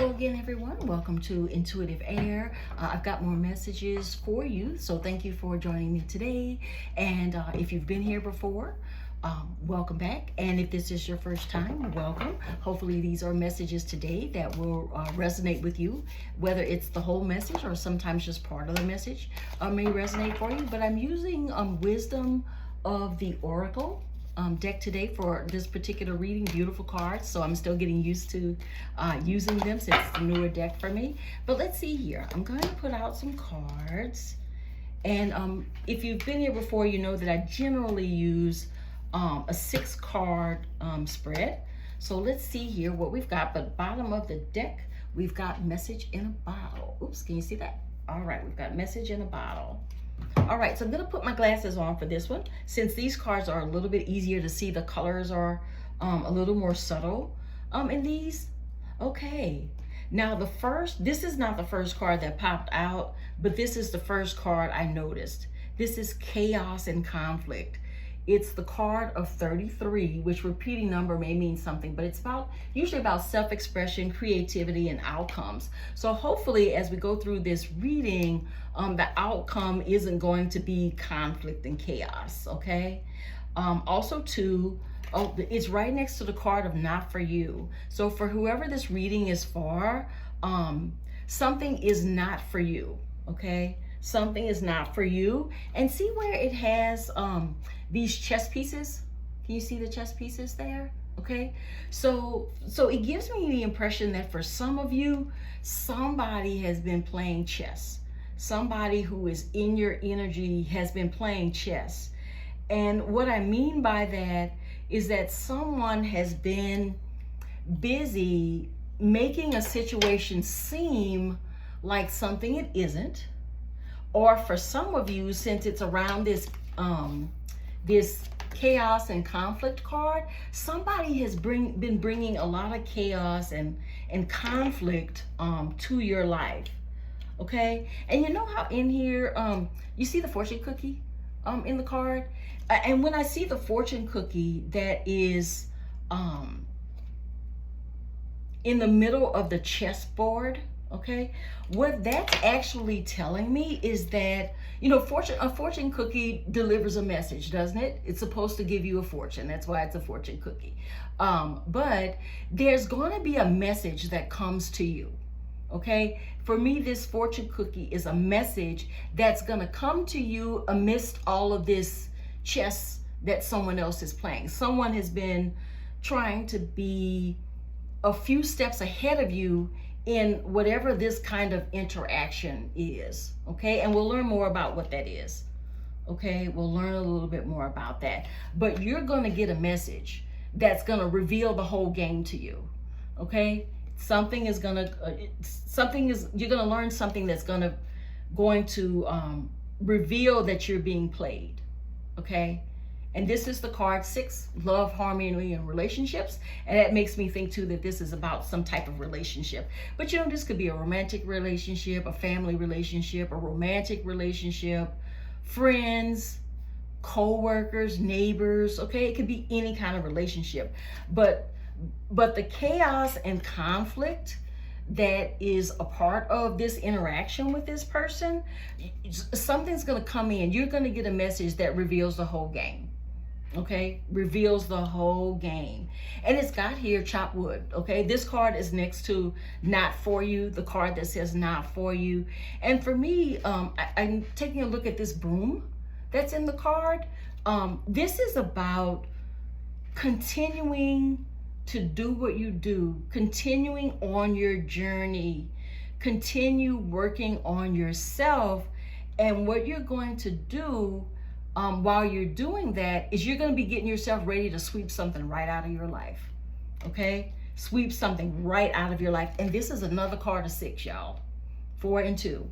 Hello again, everyone. Welcome to Intuitive Air. I've got more messages for you, so thank you for joining me today. And if you've been here before, welcome back. And if this is your first time, welcome. Hopefully these are messages today that will resonate with you, whether it's the whole message or sometimes just part of the message may resonate for you. But I'm using Wisdom of the Oracle deck today for this particular reading. Beautiful cards, so I'm still getting used to using them since it's a newer deck for me. But let's see here. I'm going to put out some cards, and if you've been here before, you know that I generally use a 6-card spread. So let's see here what we've got. But bottom of the deck, we've got message in a bottle. Oops, can you see that? All right, we've got message in a bottle. All right, so I'm gonna put my glasses on for this one. Since these cards are a little bit easier to see, the colors are a little more subtle in these. Okay, now this is not the first card that popped out, but this is the first card I noticed. This is Chaos and Conflict. It's the card of 33, which repeating number may mean something, but it's usually about self-expression, creativity, and outcomes. So hopefully as we go through this reading, the outcome isn't going to be conflict and chaos, okay? Also too, it's right next to the card of not for you. So for whoever this reading is for, something is not for you, okay? Something is not for you. And see where it has these chess pieces? Can you see the chess pieces there? Okay, so it gives me the impression that for some of you, somebody has been playing chess. Somebody who is in your energy has been playing chess. And what I mean by that is that someone has been busy making a situation seem like something it isn't. Or for some of you, since it's around this this chaos and conflict card, somebody has been bringing a lot of chaos and conflict to your life. Okay, and you know how in here you see the fortune cookie in the card, and when I see the fortune cookie that is in the middle of the chessboard. Okay, what that's actually telling me is that, you know, a fortune cookie delivers a message, doesn't it? It's supposed to give you a fortune. That's why it's a fortune cookie. But there's going to be a message that comes to you. Okay, for me, this fortune cookie is a message that's going to come to you amidst all of this chess that someone else is playing. Someone has been trying to be a few steps ahead of you in whatever this kind of interaction is, okay? And we'll learn more about what that is, okay? We'll learn a little bit more about that. But you're gonna get a message that's gonna reveal the whole game to you, okay? You're gonna learn something that's going to reveal that you're being played, okay? And this is the card 6, love, harmony, and relationships. And that makes me think too that this is about some type of relationship. But you know, this could be a romantic relationship, a family relationship, a romantic relationship, friends, co-workers, neighbors, okay? It could be any kind of relationship. But the chaos and conflict that is a part of this interaction with this person, something's gonna come in. You're gonna get a message that reveals the whole game. Okay, reveals the whole game. And it's got here chop wood. Okay, this card is next to not for you, the card that says not for you. And for me, I'm taking a look at this broom that's in the card. This is about continuing to do what you do, continuing on your journey, continue working on yourself. And what you're going to do while you're doing that is you're going to be getting yourself ready to sweep something right out of your life. Okay, sweep something right out of your life. And this is another card of 6, y'all. 4 and 2.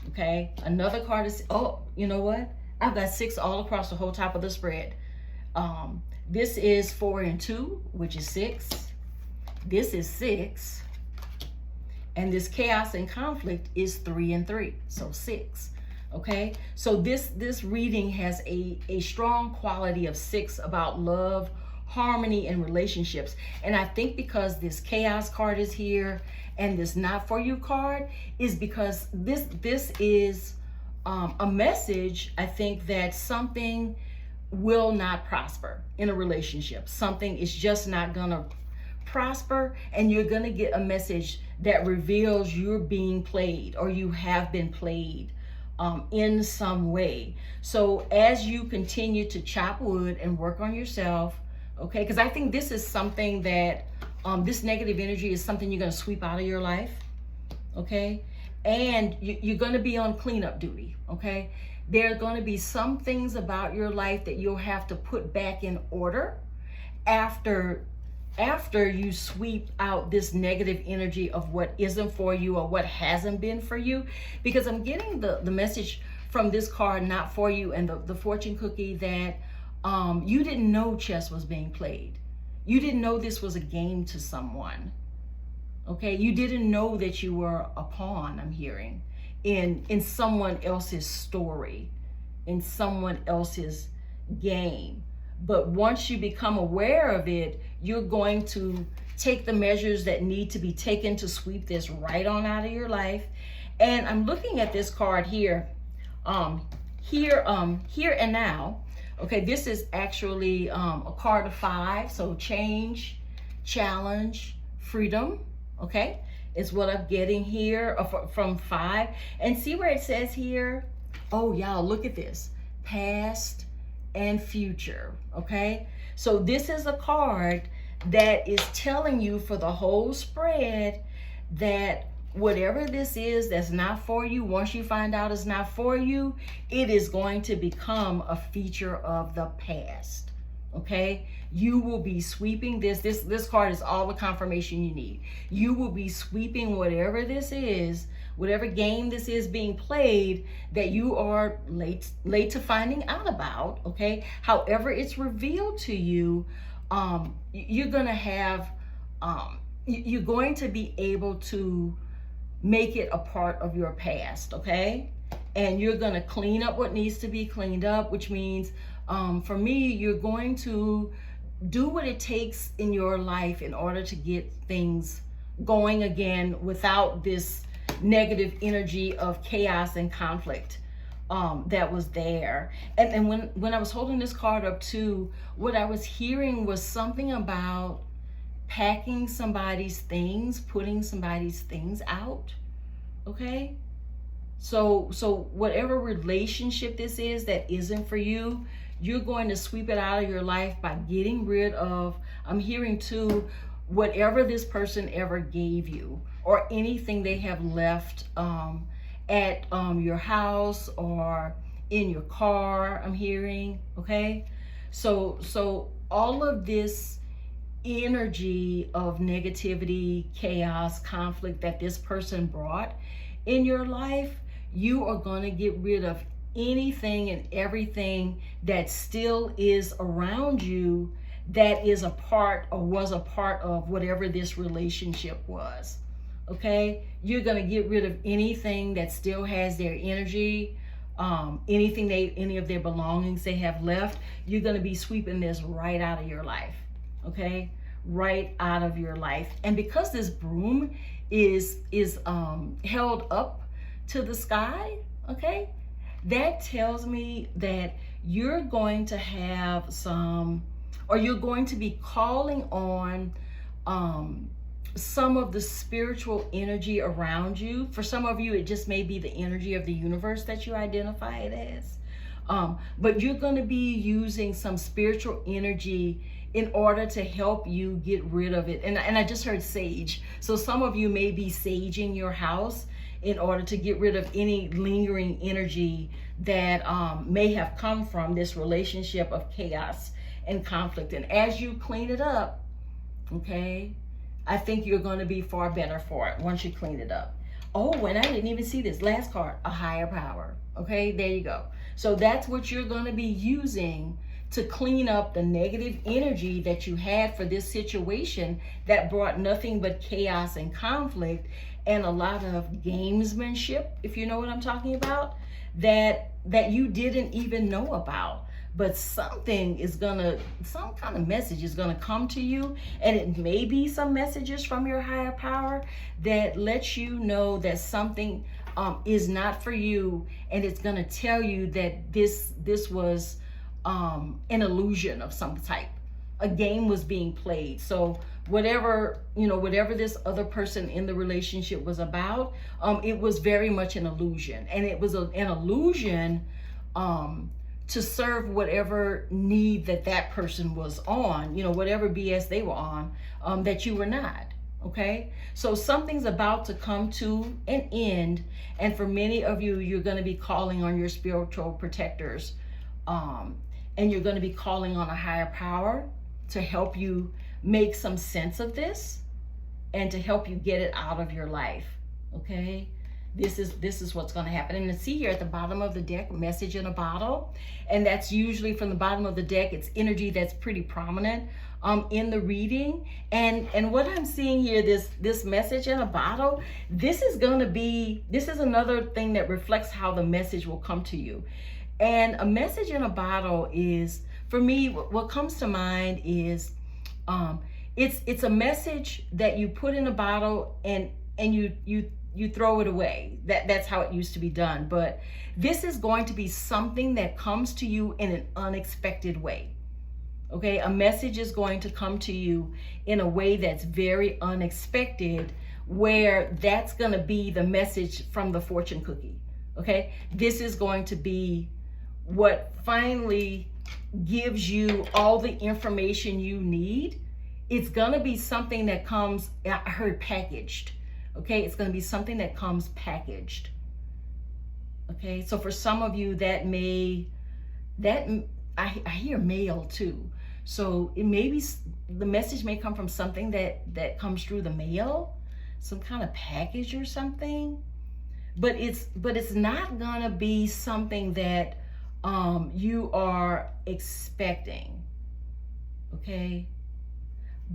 Okay, another card is, oh, you know what, I've got 6 all across the whole top of the spread. This is 4 and 2, which is 6. This is 6, and this chaos and conflict is 3 and 3, so 6. Okay, so this reading has a strong quality of 6 about love, harmony in relationships. And I think because this chaos card is here and this not for you card is because this is a message, I think, that something will not prosper in a relationship. Something is just not gonna prosper, and you're gonna get a message that reveals you're being played or you have been played in some way. So as you continue to chop wood and work on yourself, okay, because I think this is something that this negative energy is something you're gonna sweep out of your life, okay? And you're gonna be on cleanup duty, okay? There are gonna be some things about your life that you'll have to put back in order after you sweep out this negative energy of what isn't for you or what hasn't been for you. Because I'm getting the message from this card, not for you, and the fortune cookie, that you didn't know chess was being played. You didn't know this was a game to someone. Okay, you didn't know that you were a pawn, I'm hearing, in someone else's story, in someone else's game. But once you become aware of it, you're going to take the measures that need to be taken to sweep this right on out of your life. And I'm looking at this card here, here and now. Okay, this is actually a card of 5. So change, challenge, freedom. Okay, is what I'm getting here from 5. And see where it says here, oh y'all, look at this, past and future. Okay, so this is a card that is telling you for the whole spread that whatever this is that's not for you, once you find out it's not for you, it is going to become a feature of the past. Okay, you will be sweeping this card is all the confirmation you need. You will be sweeping whatever this is, whatever game this is being played that you are late to finding out about. Okay, however it's revealed to you, you're gonna have you're going to be able to make it a part of your past. Okay, and you're gonna clean up what needs to be cleaned up, which means for me, you're going to do what it takes in your life in order to get things going again without this negative energy of chaos and conflict that was there. And when I was holding this card up too, what I was hearing was something about packing somebody's things, putting somebody's things out. Okay, so whatever relationship this is that isn't for you, you're going to sweep it out of your life by getting rid of, I'm hearing too, whatever this person ever gave you or anything they have left at your house or in your car, I'm hearing. Okay, so all of this energy of negativity, chaos, conflict that this person brought in your life, you are going to get rid of anything and everything that still is around you that is a part or was a part of whatever this relationship was. Okay, you're going to get rid of anything that still has their energy, any of their belongings they have left. You're going to be sweeping this right out of your life. Okay, right out of your life. And because this broom is held up to the sky, okay, that tells me that you're going to have you're going to be calling on some of the spiritual energy around you. For some of you, it just may be the energy of the universe that you identify it as. But you're going to be using some spiritual energy in order to help you get rid of it. And I just heard sage. So some of you may be saging your house in order to get rid of any lingering energy that may have come from this relationship of chaos and conflict. And as you clean it up, okay, I think you're going to be far better for it once you clean it up. Oh, and I didn't even see this last card, a higher power. Okay, there you go. So that's what you're going to be using to clean up the negative energy that you had for this situation that brought nothing but chaos and conflict and a lot of gamesmanship, if you know what I'm talking about, that you didn't even know about. but some kind of message is gonna come to you, and it may be some messages from your higher power that lets you know that something is not for you, and it's gonna tell you that this was an illusion of some type. A game was being played. So whatever this other person in the relationship was about, it was very much an illusion, and it was an illusion to serve whatever need that person was on, whatever BS they were on, that you were not. Okay, so something's about to come to an end, and for many of you, you're going to be calling on your spiritual protectors, and you're going to be calling on a higher power to help you make some sense of this and to help you get it out of your life. Okay, this is what's going to happen. And see here at the bottom of the deck, message in a bottle, and that's usually from the bottom of the deck. It's energy that's pretty prominent in the reading, and what I'm seeing here, this message in a bottle, this is another thing that reflects how the message will come to you. And a message in a bottle is, for me, what comes to mind is it's a message that you put in a bottle and you throw it away. That's how it used to be done. But this is going to be something that comes to you in an unexpected way. Okay, a message is going to come to you in a way that's very unexpected, where that's going to be the message from the fortune cookie. Okay, this is going to be what finally gives you all the information you need. It's going to be something that comes, I heard packaged. Okay, it's going to be something that comes packaged. Okay, so for some of you, I hear mail too. So it may be, the message may come from something that comes through the mail, some kind of package or something. But it's not going to be something that you are expecting. Okay,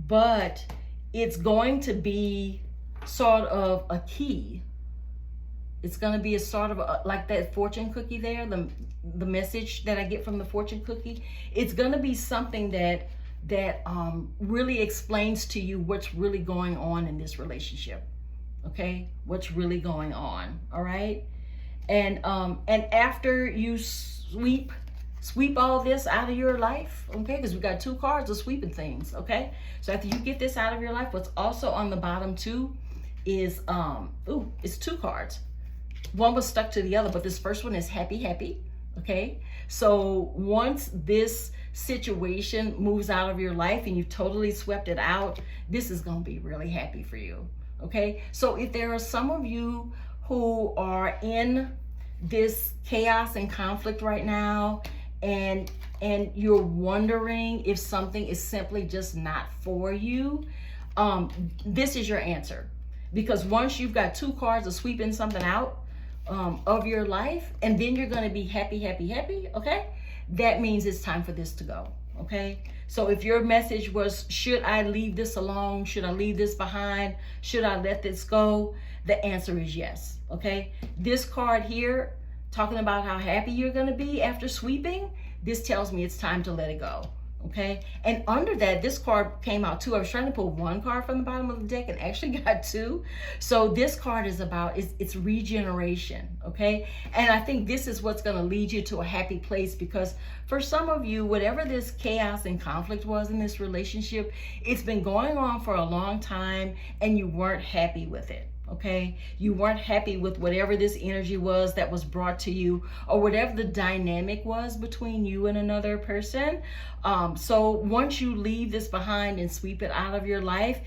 but it's going to be sort of a key. It's going to be a sort of like that fortune cookie there, the message that I get from the fortune cookie. It's going to be something that really explains to you what's really going on in this relationship. Okay, what's really going on. All right, and after you sweep all this out of your life, okay, because we got two cards of sweeping things. Okay, so after you get this out of your life, what's also on the bottom too is it's two cards. One was stuck to the other, but this first one is happy. Okay, so once this situation moves out of your life and you've totally swept it out, this is going to be really happy for you. Okay, so if there are some of you who are in this chaos and conflict right now, and you're wondering if something is simply just not for you, this is your answer. Because once you've got two cards of sweeping something out of your life, and then you're going to be happy, okay, that means it's time for this to go. Okay, so if your message was, should I leave this alone? Should I leave this behind? Should I let this go? The answer is yes. Okay, this card here, talking about how happy you're going to be after sweeping, this tells me it's time to let it go. Okay, and under that, this card came out too. I was trying to pull one card from the bottom of the deck and actually got two. So this card is about, it's regeneration. Okay, and I think this is what's going to lead you to a happy place, because for some of you, whatever this chaos and conflict was in this relationship, it's been going on for a long time and you weren't happy with it. Okay, you weren't happy with whatever this energy was that was brought to you, or whatever the dynamic was between you and another person. So once you leave this behind and sweep it out of your life,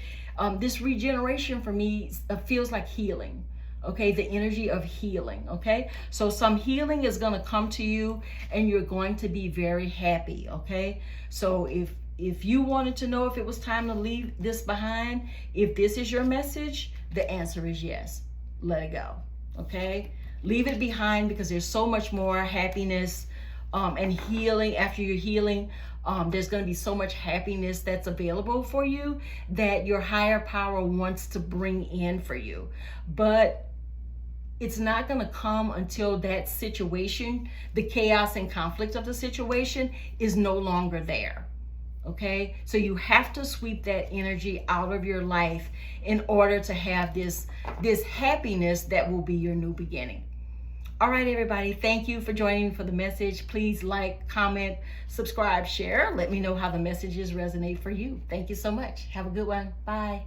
this regeneration for me feels like healing. Okay, the energy of healing. Okay, so some healing is going to come to you and you're going to be very happy. Okay, so if you wanted to know if it was time to leave this behind, if this is your message, the answer is yes. Let it go. Okay, leave it behind, because there's so much more happiness and healing after your healing. There's going to be so much happiness that's available for you that your higher power wants to bring in for you. But it's not going to come until that situation, the chaos and conflict of the situation, is no longer there. Okay, so you have to sweep that energy out of your life in order to have this happiness that will be your new beginning. All right, everybody, thank you for joining me for the message. Please like, comment, subscribe, share. Let me know how the messages resonate for you. Thank you so much. Have a good one. Bye.